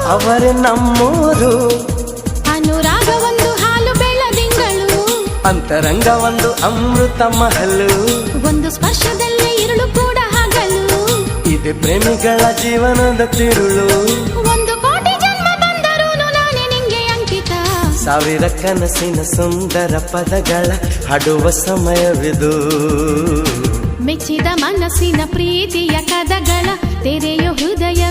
ಅವರೇ ನಮ್ಮೂರು. ಅನುರಾಗ ಒಂದು ಹಾಲು ಬೆಳದಿಂಗಳು, ಅಂತರಂಗ ಒಂದು ಅಮೃತ ಮಹಲು, ಒಂದು ಸ್ಪರ್ಶದಲ್ಲೇ ഇരുಳು ಕೂಡ ಹಗಲು. ಇದೆ ಪ್ರೇಮಿಗಳ ಜೀವನದ ತಿರುಳು. ಒಂದು ಕೋಟಿ ಜನ್ಮ ಬಂದರೂ ನಾನೇ ನಿಂಗೆ ಅಂಕಿತ. ಸಾವಿರ ಕನಸಿನ ಸುಂದರ ಪದಗಳ ಹಾಡುವ ಸಮಯವಿದು. ಮೆಚ್ಚಿದ ಮನಸ್ಸಿನ ಪ್ರೀತಿಯ ಕದಗಳ ತೆರೆಯೋ ಹೃದಯ